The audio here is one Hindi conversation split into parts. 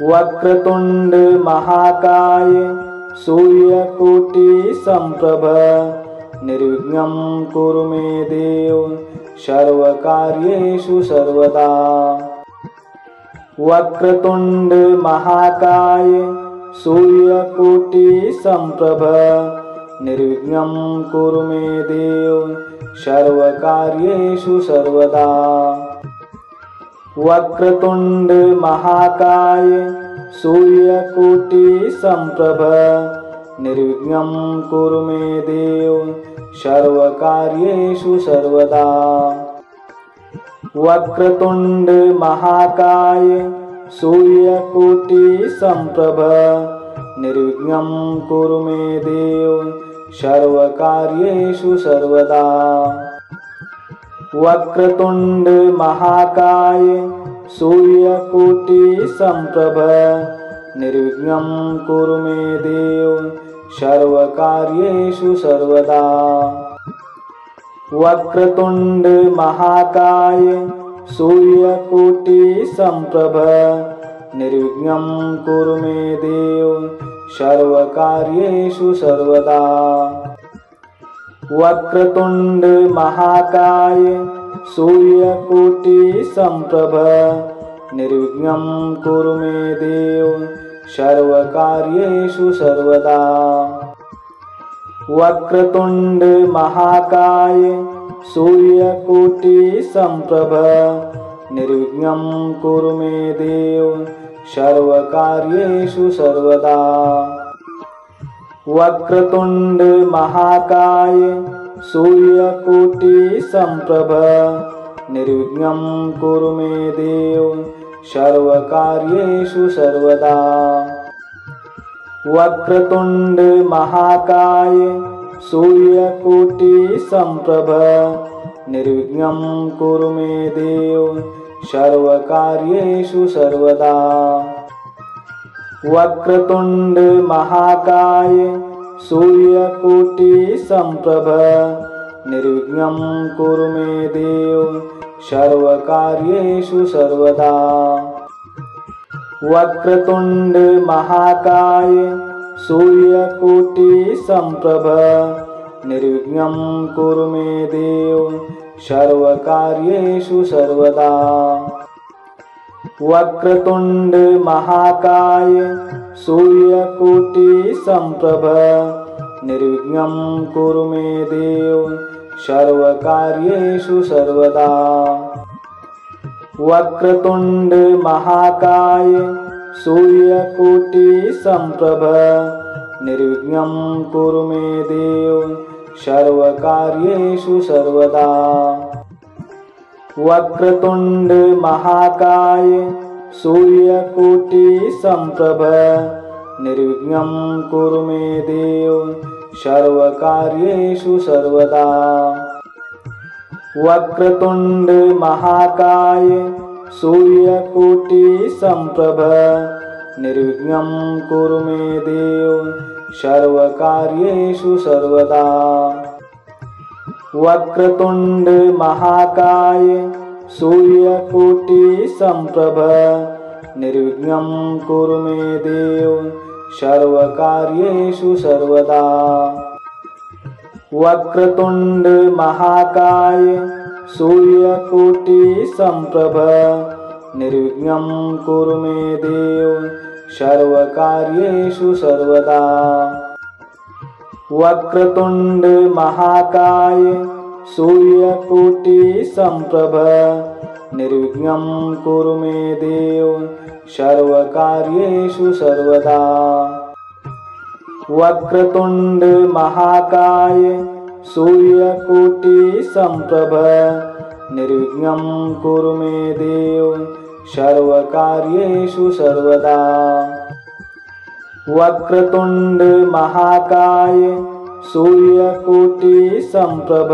वक्रतुंड महाकाय सूर्यकोटि समप्रभ निर्विघ्नं कुरु मे देव सर्वकार्येषु सर्वदा। वक्रतुंड महाकाय सूर्यकोटि समप्रभ निर्विघ्नं कुरु मे देव सर्वकार्येषु सर्वदा। वक्रतुंड महाकाय सूर्यकोटि समप्रभ निर्विघ्नं कुरु मे देव सर्वकार्येषु सर्वदा। वक्रतुंड महाकाय सूर्यकोटि समप्रभ निर्विघ्नं कुरु मे देव सर्वकार्येषु सर्वदा। वक्रतुंड महाकाय सूर्यकोटि समप्रभ निर्विघ्नं कुरु मे देव सर्वकार्येषु सर्वदा। वक्रतुंड महाकाय सूर्यकोटि समप्रभ निर्विघ्नं कुरु मे देव सर्वकार्येषु सर्वदा। वक्रतुंड महाकाय सूर्यकोटि समप्रभ निर्विघ्नं कुरु मे देव सर्वकार्येषु सर्वदा। वक्रतुंड महाकाय सूर्यकोटि समप्रभ निर्विघ्नं कुरु मे देव सर्वकार्येषु सर्वदा। वक्रतुंड महाकाय सूर्यकोटि समप्रभ निर्विघ्नं कुरु मे देव सर्वकार्येषु सर्वदा। वक्रतुंड महाकाय सूर्यकोटि समप्रभ निर्विघ्नं कुरु मे देव सर्वकार्येषु सर्वदा। वक्रतुंड महाकाय सूर्यकोटि समप्रभ निर्विघ्नं कुरु मे देव सर्वकार्येषु सर्वदा। वक्रतुंड महाकाय सूर्यकोटि समप्रभ निर्विघ्नं कुरु मे देव सर्वकार्येषु सर्वदा। वक्रतुंड महाकाय सूर्यकोटि समप्रभ निर्विघ्नं कुरु मे देव सर्वकार्येषु सर्वदा। वक्रतुंड महाकाय सूर्यकोटि समप्रभ निर्विघ्नं कुरु मे देव सर्वकार्येषु सर्वदा। वक्रतुंड महाकाय सूर्यकोटि समप्रभ निर्विघ्नं कुरु मे देव सर्वकार्येषु सर्वदा। वक्रतुंड महाकाय सूर्यकोटि समप्रभ निर्विघ्नं कुरु मे देव सर्वकार्येषु सर्वदा। वक्रतुंड महाकाय सूर्यकोटि समप्रभ निर्विघ्नं कुरु मे देव सर्वकार्येषु सर्वदा। वक्रतुंड महाकाय सूर्यकोटि समप्रभ निर्विघ्नं कुरु मे देव सर्वकार्येषु सर्वदा। वक्रतुंड महाकाय सूर्यकोटि समप्रभ निर्विघ्नं कुरु मे देव सर्वकार्येषु सर्वदा। वक्रतुंड महाकाय सूर्यकोटि समप्रभ निर्विघ्नं कुरु मे देव सर्वकार्येषु सर्वदा। वक्रतुंड महाकाय सूर्यकोटि समप्रभ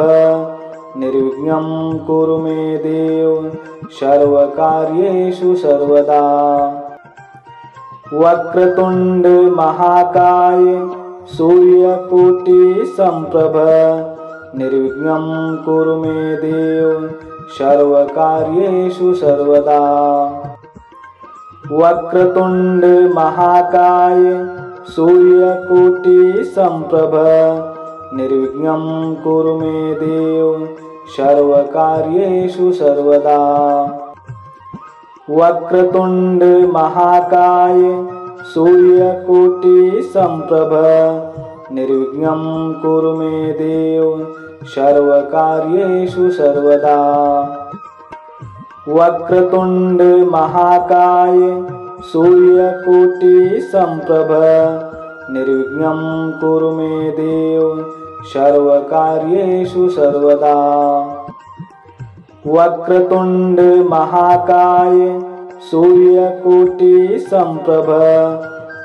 निर्विघ्नं कुरु मे देव सर्वकार्येषु सर्वदा। वक्रतुंड महाकाय सूर्यकोटि समप्रभ निर्विघ्नं कुरु मे देव सर्वकार्येषु सर्वदा। वक्रतुंड महाकाय सूर्यकोटि संप्रभ निर्विघ्नं कुरु मे देव सर्वकार्येषु सर्वदा। वक्रतुंड महाकाय सूर्यकोटि संप्रभ निर्विघ्नं कुरु मे देव सर्वकार्येषु सर्वदा। वक्रतुंड महाकाय सूर्यकोटि संप्रभ निर्विघ्नं कुरु मे देव सर्वकार्येषु सर्वदा। वक्रतुंड महाकाय सूर्यकोटि संप्रभ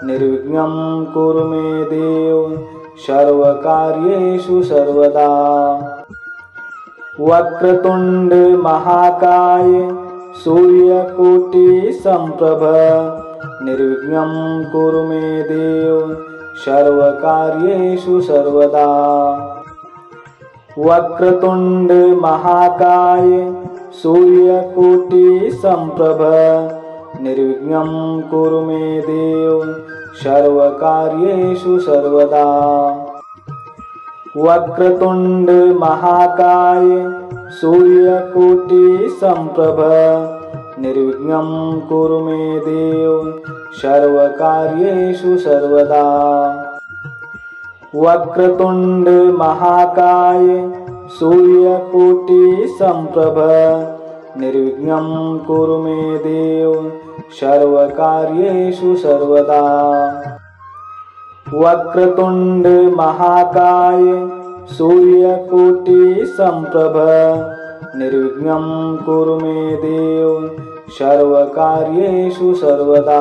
निर्विघ्नं कुरु मे देव सर्वकार्येषु सर्वदा। वक्रतुंड महाकाय सूर्यकोटि संप्रभ निर्विघ्नं कुरु मे देव सर्वकार्येषु सर्वदा। वक्रतुंड महाकाय सूर्यकोटि संप्रभ निर्विघ्नं कुरु मे देव सर्वकार्येषु सर्वदा। वक्रतुंड महाकाय सूर्यकोटि संप्रभ निर्विघ्नं कुरु मे देव सर्वकार्येषु सर्वदा। वक्रतुंड महाकाय सूर्यकोटि संप्रभ निर्विघ्नं कुरु मे देव सर्वकार्येषु सर्वदा। वक्रतुंड महाकाय सूर्यकोटि संप्रभ निर्विघ्नं कुरु मे देव सर्वकार्येषु सर्वदा।